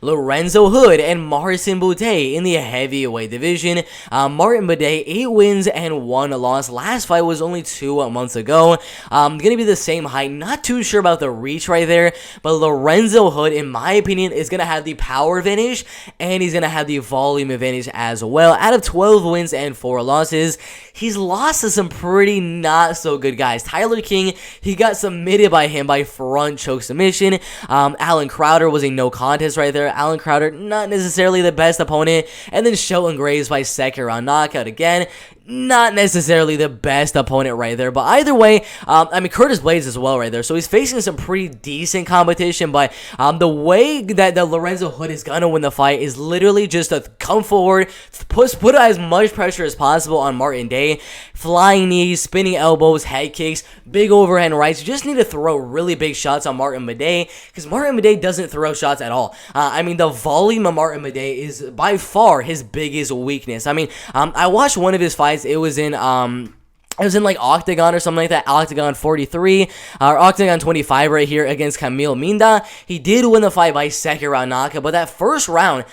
Lorenzo Hood and Martin Buday in the heavyweight division. Martin Buday, 8 wins and 1 loss. Last fight was only 2 months ago. Gonna be the same height. Not too sure about the reach right there, but Lorenzo Hood, in my opinion, is gonna have the power advantage, and he's gonna have the volume advantage as well. Out of 12 wins and 4 losses, he's lost to some pretty not so good guys. Tyler King, he got submitted by him by front choke submission. Alan Crowder was a no contest right there. Alan Crowder, not necessarily the best opponent. And then Shelton Graves by second round knockout again. Not necessarily the best opponent right there, but either way, I mean, Curtis Blades as well right there, so he's facing some pretty decent competition, but the way that Lorenzo Hood is gonna win the fight is literally just to come forward, put as much pressure as possible on Martin Day, flying knees, spinning elbows, head kicks, big overhand rights. You just need to throw really big shots on Martin Buday, because Martin Buday doesn't throw shots at all. I mean, the volume of Martin Buday is by far his biggest weakness. I mean, I watched one of his fights. It was in like Octagon or something like that, Octagon 43, or Octagon 25 right here against Camille Minda. He did win the fight by second round knockout, but that first round,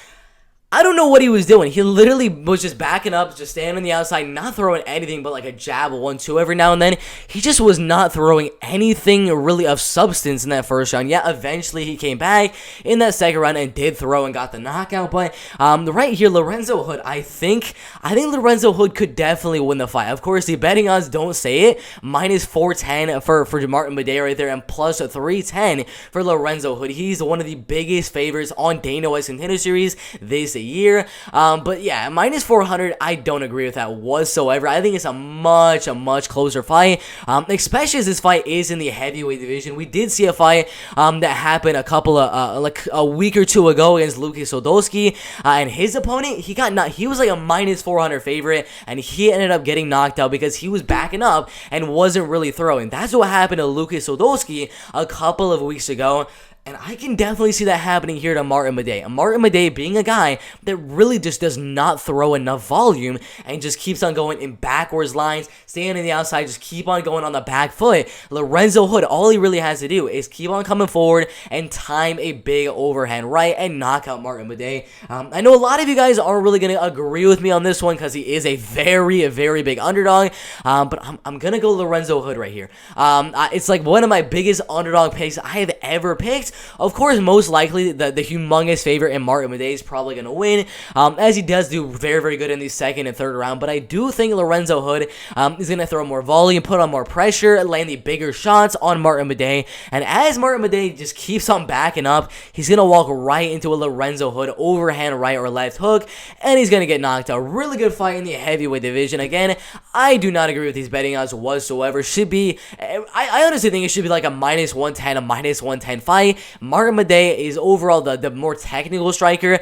I don't know what he was doing. He literally was just backing up, just standing on the outside, not throwing anything but like a jab, 1-2 every now and then. He just was not throwing anything really of substance in that first round. Yeah, eventually he came back in that second round and did throw and got the knockout. But right here, Lorenzo Hood, I think Lorenzo Hood could definitely win the fight. Of course, the betting odds don't say it. Minus 410 for Martin Buday right there, and plus 310 for Lorenzo Hood. He's one of the biggest favorites on Dana White's Contender Series this year. But yeah, minus 400, I don't agree with that whatsoever. I think it's a much closer fight, especially as this fight is in the heavyweight division. We did see a fight that happened a couple of like a week or two ago against Lucas Podolski, and his opponent, he was like a minus 400 favorite, and he ended up getting knocked out because he was backing up and wasn't really throwing. That's what happened to Lucas Podolski a couple of weeks ago. And I can definitely see that happening here to Martin Buday. Martin Buday being a guy that really just does not throw enough volume and just keeps on going in backwards lines, staying on the outside, just keep on going on the back foot. Lorenzo Hood, all he really has to do is keep on coming forward and time a big overhand right and knock out Martin Buday. I know a lot of you guys aren't really going to agree with me on this one because he is a very big underdog, but I'm going to go Lorenzo Hood right here. It's like one of my biggest underdog picks I have ever picked. Of course, most likely, the humongous favorite in Martin Buday is probably going to win, as he does do very good in the second and third round. But I do think Lorenzo Hood is going to throw more volume, put on more pressure, land the bigger shots on Martin Buday. And as Martin Buday just keeps on backing up, he's going to walk right into a Lorenzo Hood overhand right or left hook, and he's going to get knocked out. Really good fight in the heavyweight division. Again, I do not agree with these betting odds whatsoever. Should be, I honestly think it should be like a minus 110, a minus 110 fight. Martin Buday is overall the more technical striker.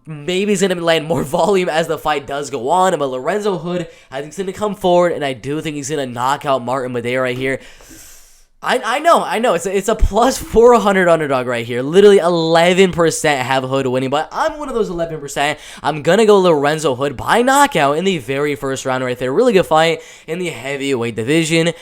Maybe he's going to land more volume as the fight does go on, but Lorenzo Hood, I think he's going to come forward, and I do think he's going to knock out Martin Buday right here. I know. It's a plus 400 underdog right here. Literally 11% have Hood winning, but I'm one of those 11%. I'm going to go Lorenzo Hood by knockout in the very first round right there. Really good fight in the heavyweight division.